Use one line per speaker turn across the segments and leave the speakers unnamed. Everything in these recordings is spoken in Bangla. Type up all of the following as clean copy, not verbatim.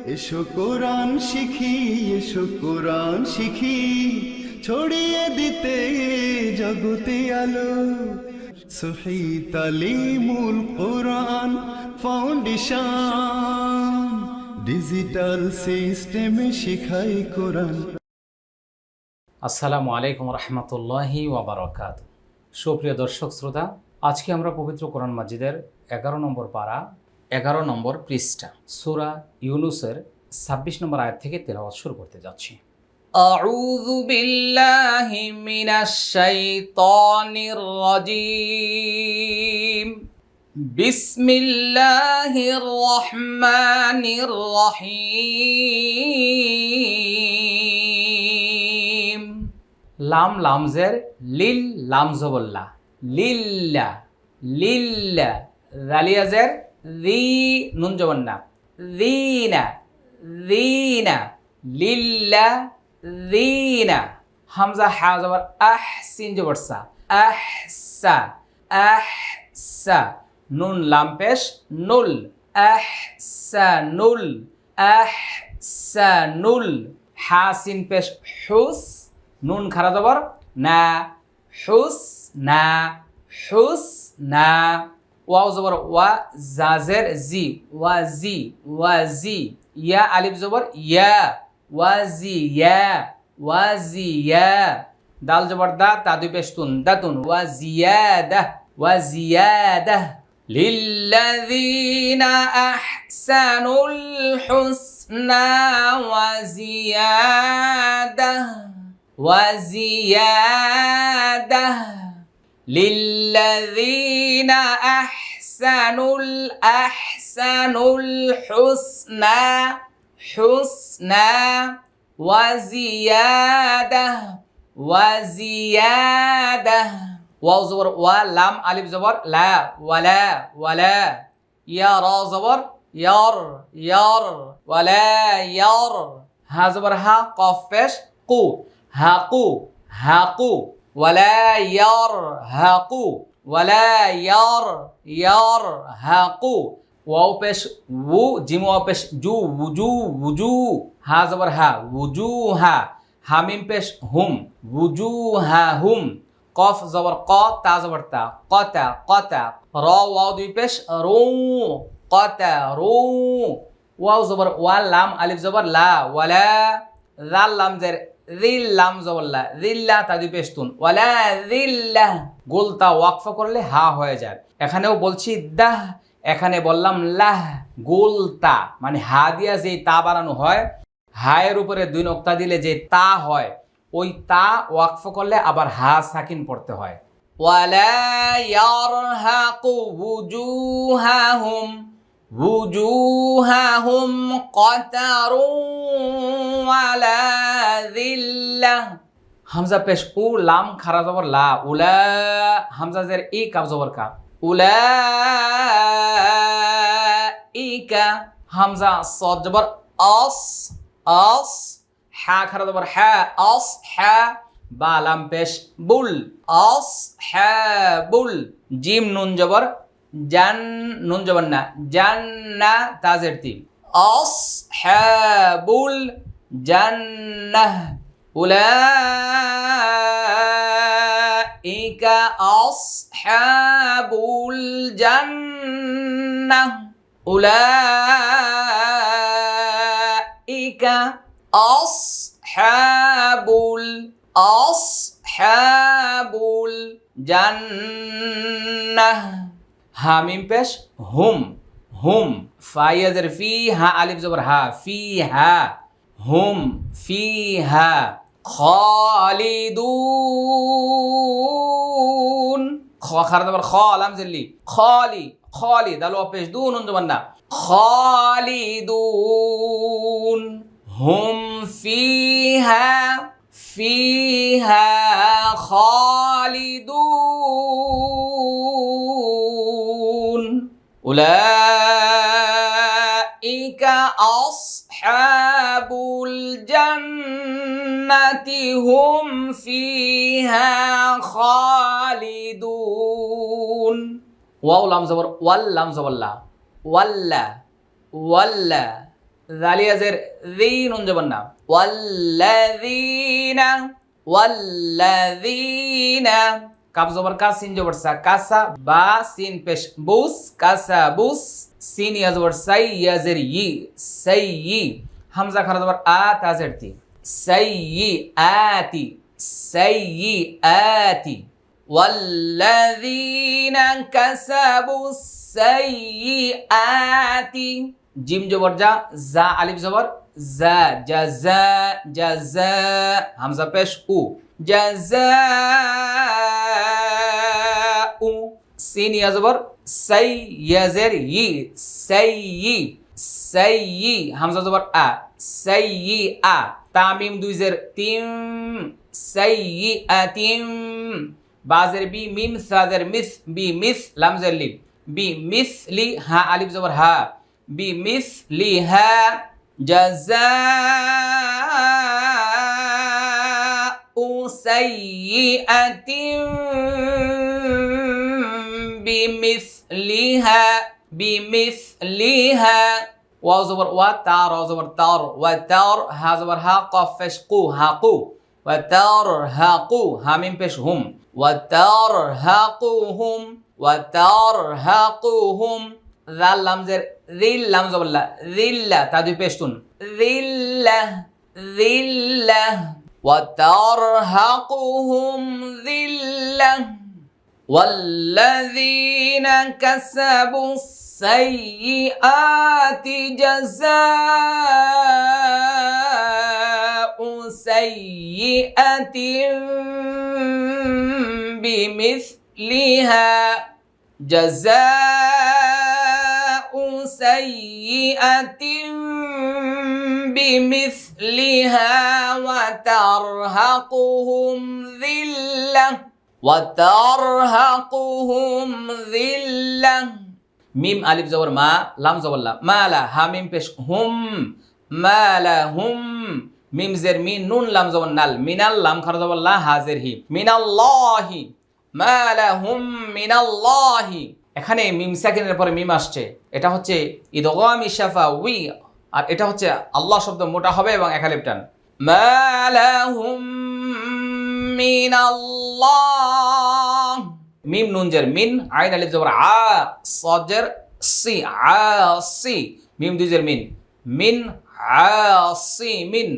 এসো কোরআন শিখি, এসো কোরআন শিখি, ছড়িয়ে দিতে জগতে আলো। সহি তালিমুল কোরআন ফাউন্ডেশন, ডিজিটাল সিস্টেমে শিখাই কোরআন।
আসসালামু আলাইকুম রহমতুল্লাহি ওয়াবারাকাত। সুপ্রিয় দর্শক শ্রোতা, আজকে আমরা পবিত্র কোরআন মাজিদের 11 নম্বর পারা 11 নম্বর পৃষ্ঠা সূরা ইউনূসের 26 নম্বর আয়াত থেকে তেলাওয়াত শুরু করতে যাচ্ছি। আউযু বিল্লাহি মিনাশ শাইতানির রাজীম। বিসমিল্লাহির রহমানির রহিম। লাম লামজের লিল লামজবল্লা লিল্লা লিল্লা, জালিয়াজের রি নুন জবন্না রিনা রিনা লিল্লা রিনা। হামজা হা জবর আহ সিন জবর সা আহসা আহসা। নুন লাম পেশ নুল আহসানুল আহসানুল। হা সিন পেশ হুস, নুন খারা জবর না হুস না হুস না। ওয়াও জবর ওয়া, জাজের জি ওয়াজি ওয়াজি। ইয়া আলিফ জবর ইয়া ওয়াজি ইয়া ওয়াজি ইয়া। দাল জবর দা, তা দুই পেশ তুন দাতুন ওয়াজিয়াদা ওয়াজিয়াদা। লিল্লাযীনা আহসানুল হুসনা ওয়াজিয়াদা ওয়াজিয়াদা। লিল্লাযীনা আহসানুল হুসনা হুসনা ওয়াজিয়াদা ওয়াজিয়াদা। ওয়াও জবর ওয়া, লাম আলিফ জবর লা ওয়ালা ওয়ালা। ইয়া রা জবর ইয়ার ইয়ার ওয়ালা ইয়ার। হা জবর হা, কফ পেশ কু হাকু হাকু ওয়ালা ইয়ার হাকু ওয়ালা ইয়ার ইয়ার হাকু। ওয়াও পেশ উ, জিম ওয়াও পেশ জু উজু উজু। হা জবর হা উজু হা, হামিম পেশ হুম উজু হা হুম। কফ জবর ক, তা জবর তা কতা কতা। র ওয়াও দুই পেশ রু কতা রু। ওয়াও জবর ওয়া, লাম আলিফ জবর লা ওয়ালা। জাল লাম জের রিল লাম জবল্লা রিল্লা, তা দুই পেশ তুন ওয়ালা রিল্লা। গোলতা ওয়াকফা করলে হা হয়ে যায়। এখানেও বলছি দাহ, এখানে বললাম লাহ। গোলতা মানে হা দিয়া যে তা বানানো হয়, হায়ের উপরে দুই নোক্তা দিলে যে তা হয়, ওই তা ওয়াকফ করলে আবার হা সাকিন পড়তে হয়। ওয়ালা ইয়ারহাকু ওয়ুজুহাহুম ওয়ুজুহাহুম কতারুন ওয়ালা যিল্লাহ। হামজা পেশ উ, লাম খারা জবর লা উলা। হামজা জের ই, কাফ জবর কা উলাইকা। হামজা সদ জবর আস আস। হা খারা জবর হা আস হা। বা লাম পেশ বুল আস হা বুল। জিম নুন জবর জান, নুন জবর না জান্না, তাজের তিন আস হা বুল জান্নাহ। উলাইকা আসহাবুল জান্নাহ উলাইকা আসহাবুল জান্নাহ। হামিম পেশ হুম হুম। ফাইয়াজের ফি, হা আলিফ জবর হা ফি হা হুম ফি হা। খালিদুন, খ খারা জবর খ, লাম জেল্লি খালি খালি। দাল ওয়া পেশ দু, নুন জবর না খালিদুন। হুম ফিহা ফিহা খালিদুন। উলাইকা আসহাবুল জান্নাতি হুম ফিহা খালিদুন। ওয়াও লাম জবর ওয়াল, লাম জবর লা ওয়াল্লা ওয়াল্লা। জালিয়াজের রি নুন জবর না ওয়াল্লাযীনা ওয়াল্লাযীনা কাফ জবর কা সিন জবর সা কাসা বা সিন পেশ বুস কাসা বুস সিন ইয়া জবর সাই ইয়াজের ই সাইয়ি হামজা খারা জবর আ তাজের তি সাইয়্যাতি সাইয়্যাতি والذين كسبوا السيئات জিম জবর যা জা আলিফ জবর জা জাযা জাযা হামজা পেশ উ জাযাউ সিন ইয়া জবর সাই ইয়াজের ই সাইয়্যি সাইয়্যি হামজা জবর আ সাইয়্যিআ তামিম দুই জের তিম সাইয়্যিআতিম বাজের বি মিম সাজের মিস বি মিস লাম জের লি বি মিসলি হা আলিফ জবর হা বি মিসলি হা জাযাউ সাইয়্যিআতিম বিমিসলিহা বিমিসলিহা ওয়াও জবর ওয়া তা র জবর তার ওয়া তার হা জবর হা কফ পেশ কু হাকু ওয়া তার হাকু হা মিম পেশ হুম ওয়া তার হাকুহুম ওয়া তার হাকুহুম জাল লাম জের রিল লাম জবর লা রিল্লা তা দুই পেশ তুন রিল্লা রিল্লা ওয়া তার হাকুহুম রিল্লা والذين كسبوا السيئات جزاء سيئة بمثلها جزاء سيئة بمثلها وترهقهم ذلة وترهقهم ذلة মিম আলিফ জবর মা লাম জবর লা মালা হা মিম পেশ হুম মালাহুম মিম জের মিন নুন লাম জবর নাল মিনাল লাম খারা জবর লা হাজের হি মিনাল্লাহি মালাহুম মিনাল্লাহি এখানে মিম সাকিনের পরে মিম আসছে এটা হচ্ছে ইদগামি শাফাউই আর এটা হচ্ছে আল্লাহ শব্দ মোটা হবে এবং এক আলিফ টান মালাহুম মিনাল্লাহ মিম নুন জের মিন আইন আলিফ জবর আ সজের সি আসি মিম দুই জের মিন আসিমিন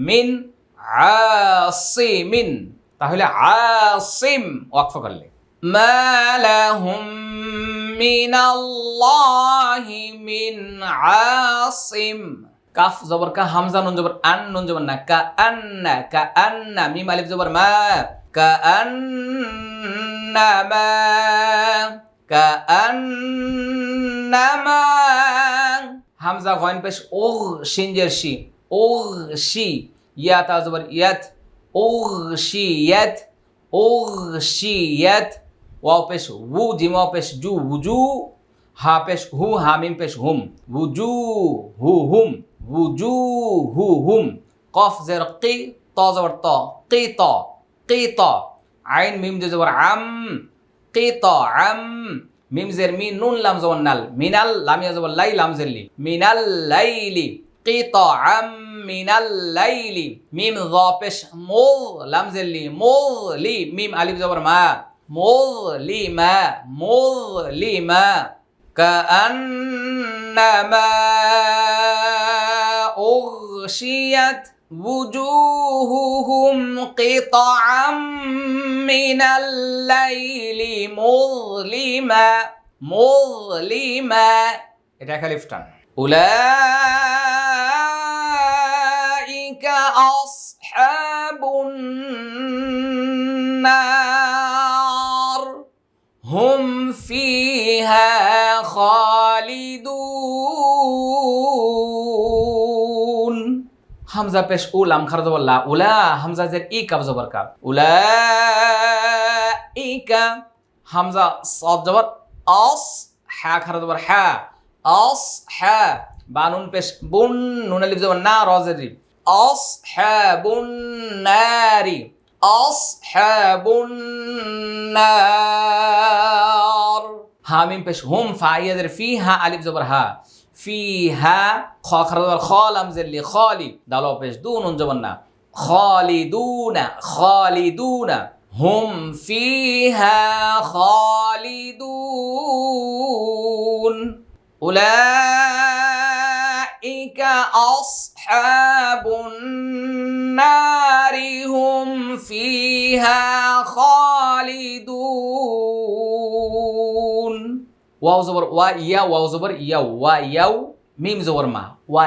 মিন আসিমিন তাহলে আসিম ওয়াকফ করলে মালাহুম মিনাল্লাহি মিন আসিম কাফ জবর কা হামজা নুন জবর আন নুন জবর না কা আন্না মিম আলিফ জবর মা কা আন্নামা কা আন্নামা হামজা গইন পেশ ওগ শিনজের শি ওগ শি ইয়া তা জবর ইয়াত ওগ শিয়াত ওগ শিয়াত ওয়াও পেশ ওউ জিম ওয়াও পেশ জু উজু হা পেশ হু হা মিম পেশ হুম উজু হু হুম وجوههم قاف زر قي طا زبر طا قيطا قيطا عين ميم زبر عم قيطا عم ميم زر مين نون لام زبر نال من لام زبر لاي لام زر لي من الليل قيطا من الليل ميم ظا بش مول لام زر لي مول لي ميم الف زبر ما مول لي ما مول لي ما كأنما أغشيت وجوههم قطعا من الليل مظلما এটা খালিফ টান أولئك أصحاب النار هم فيها خالدون হামজা পেশ উ লাম খারা জবর লা উলা হামজা জের ই কাফ জবর কা উলাইকা হামজা সাদ জবর আস হা খারা জবর হা আস হা বানুন পেশ বুন নুন আলিফ জবর না র জের রি আসহাবুন নারি আসহাবুন নার হা মিম পেশ হুম ফা ইয়াদের ফি হা আলিফ জবর হা ফিহা খ খারাপ খ লাম জেল্লি খালি দাল পেশ দু নুন জবর না খালিদুনা খালিদুনা হুম ফিহা খালিদুন উলাইকা আসহাবুন নারি হুম ফিহা খালিদুন ওয়াও জবর ওয়া ইয়া ওয়াও জবর ইয়া ওয়া ইয়াও মিম জবর মা ওয়া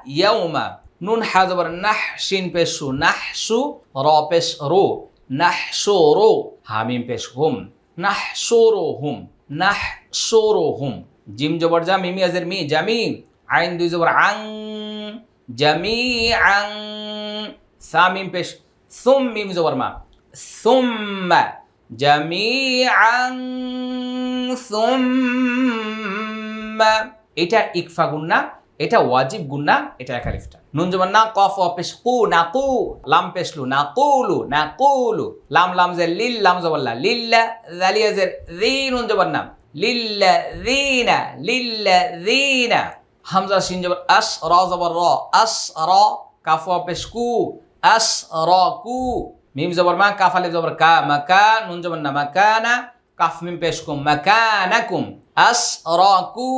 ইয়াউমা নুন হা জবর নাহ শিন পেশ শু নাহশু র পেশ রো নাহশুরু হা মিম পেশ হুম নাহশুরুহুম জিম জবর জা মিম ইয়াজের মি জামি আইন দুই জবর আং জামিআং সা মিম পেশ সুম মিম জবর মা সুম্মা জামিআং সুম্মা এটা ইকফা গুন্না এটা ওয়াজিব গুন্না এটা একালিফটা নুন জবর না কফ ওয়া পেশ কু নাকু লাম পেশ লু নাকুলু নাকুলু লাম লাম জের লিল লাম জবর লা লিল্লা জালিয়া জের জি নুন জবর না লিল্লাযিনা হামজা শিন জবর আশ রা জবর রা আশ রা কাফ ওয়া পেশ কু আশ রা কু মিম জবর মা কাফ আলিফ জবর কা মাকান নুন জবর না মাকানা কাফ মিম পেশ কুম মাকানাকুম আসরাকু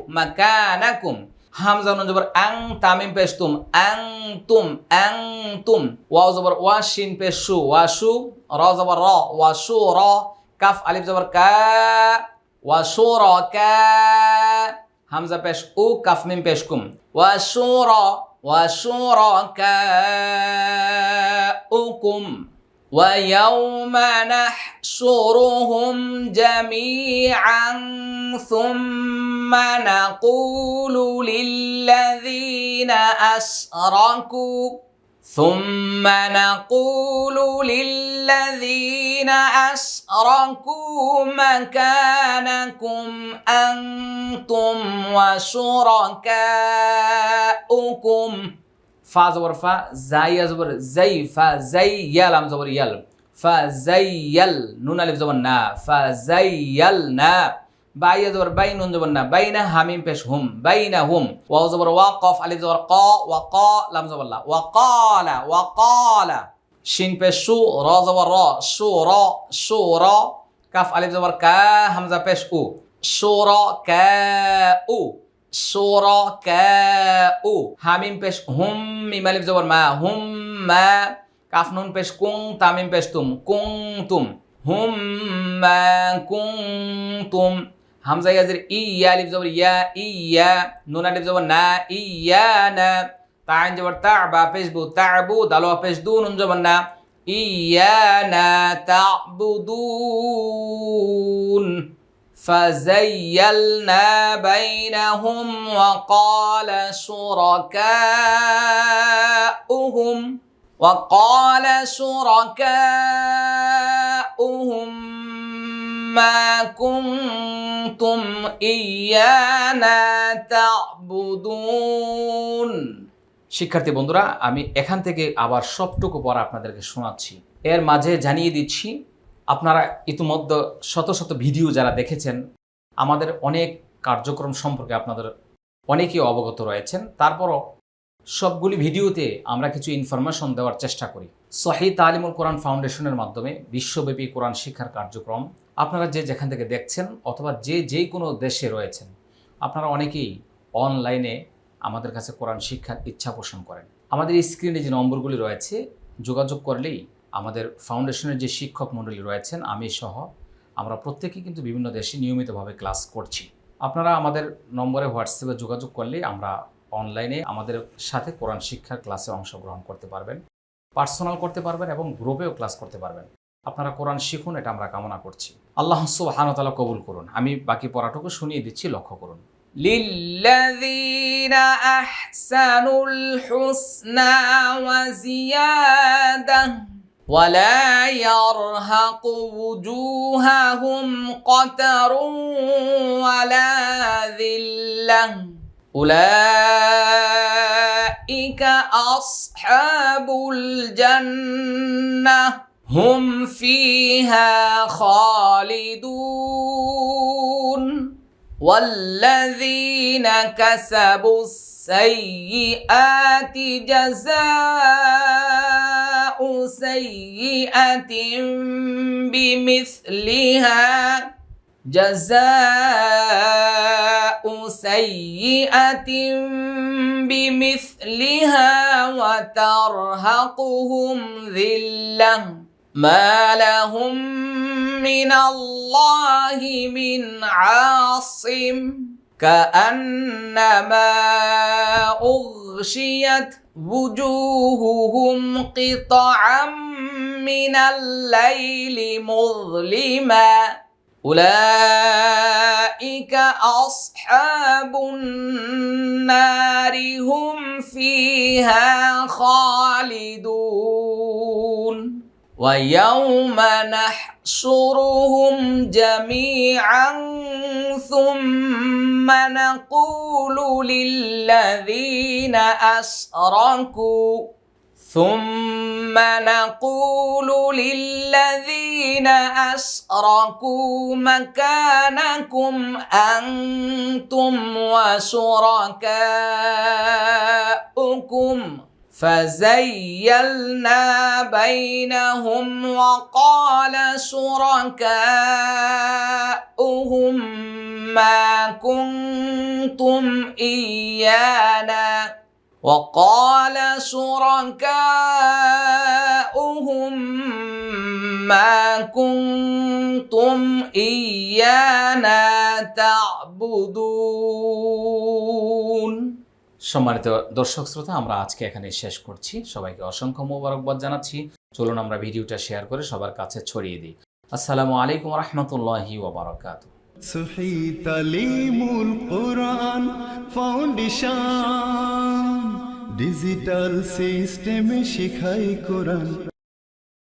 মাকানাকুম হামজা নুন জবর আং তামিম পেশ তুম আংতুম ওয়াও জবর ওয়া শিন পেশ শু ওয়াশু রা জবর রা ওয়াশু রা কাফ আলিফ জবর কা ওয়াশুরাকা হামজা পেশ উ কাফ মিম পেশ কুম ওয়াশুরাকাউকুম ويوم نحشرهم جميعا ثم نقول للذين أشركوا مكانكم أنتم وشركاؤكم ফা জবর ফা জাইয়া জবর জাই ফা জাইয়াল আম জবর ইয়াল ফা জাইয়াল নুন আলিফ জবর না ফা জাইয়াল না বাইয়া জবর বাই নুন জবর না বাইনা হামিম পেশ হুম বাইনা হুম ওয়াও জবর ওয়া কফ আলিফ জবর ক ওয়া ক লাম জবর লা ওয়া ক্বালা শিন পেশ শু রা জবর রা শুরা কাফ আলিফ জবর কা হামজা পেশ উ শুরাকাউ হামিম পেশ হুম মিম আলিফ জবর মা হুম মা কাফ নুন পেশ কুং তামিম পেশ তুম কুনতুম হুম মা কুনতুম হামজা ইয়াজের ইয়া আলিফ জবর ইয়া নুন আলিফ জবর না ইয়ানা তা আইন জবর তা বা পেশ বু তাবু দাল পেশ দু নুন জবর না ইয়ানা তা'বুদুন فزيلنا بينهم وقال شركاؤهم ما كنتم إيانا تعبدون শিক্ষার্থী বন্ধুরা আমি এখান থেকে আবার সবটুকু পড়া আপনাদেরকে শোনাচ্ছি এর মাঝে জানিয়ে দিচ্ছি আপনারা ইতিমধ্যে শত শত ভিডিও যারা দেখেছেন আমাদের অনেক কার্যক্রম সম্পর্কে আপনাদের অনেকেই অবগত রয়েছেন তারপরও সবগুলি ভিডিওতে আমরা কিছু ইনফরমেশন দেওয়ার চেষ্টা করি সহিহ তালিমুল কোরআন ফাউন্ডেশনের মাধ্যমে বিশ্বব্যাপী কোরআন শিক্ষার কার্যক্রম আপনারা যে যেখান থেকে দেখছেন অথবা যে কোনো দেশে রয়েছেন আপনারা অনেকেই অনলাইনে আমাদের কাছে কোরআন শিক্ষার ইচ্ছা পোষণ করেন আমাদের স্ক্রিনে যে নম্বরগুলি রয়েছে যোগাযোগ করলেই আমাদের ফাউন্ডেশনের যে শিক্ষক মণ্ডলী রয়েছেন আমি সহ আমরা প্রত্যেকেই কিন্তু বিভিন্ন দেশে নিয়মিতভাবে ক্লাস করছি আপনারা আমাদের নম্বরে হোয়াটসঅ্যাপে যোগাযোগ করলে আমরা অনলাইনে আমাদের সাথে কোরআন শিক্ষার ক্লাসে অংশগ্রহণ করতে পারবেন পার্সোনাল করতে পারবেন এবং গ্রুপেও ক্লাস করতে পারবেন আপনারা কোরআন শিখুন এটা আমরা কামনা করছি আল্লাহ সুবহানাহু ওয়া তাআলা কবুল করুন আমি বাকি পড়াটুকু শুনিয়ে দিচ্ছি লক্ষ্য করুন লিল্লাযীনা আহসানুল হুসনা ওয়া জিয়াদাহ ولا يرهق وجوههم قتر ولا ذلة أولئك أصحاب الجنة هم فيها خالدون والذين كسبوا السيئات جزاء سيئة بمثلها وترهقهم ذلة ما لهم من الله من عاصم كأنما أغشيت وجوههم قطعا من الليل مظلما أولئك أصحاب النار هم فيها خالدون ويوم نحشرهم جميعا ثم نقول للذين أشركوا مكانكم أنتم وشركاؤكم فزيلنا بينهم وقال شركاؤهم ما كنتم إيانا تعبدون সম্মানিত দর্শক শ্রোতা, আমরা আজকে এখানে শেষ করছি। সবাইকে অসংখ্য মোবারকবাদ জানাচ্ছি। চলুন আমরা ভিডিওটা শেয়ার করে সবার কাছে ছড়িয়ে দিই। আসসালামু আলাইকুম রহমতুল্লাহি ওয়া বারাকাতুহু।
সহি তালিমুল কোরআন ফাউন্ডেশন ডিজিটাল সিস্টেমে শেখায় কোরআন।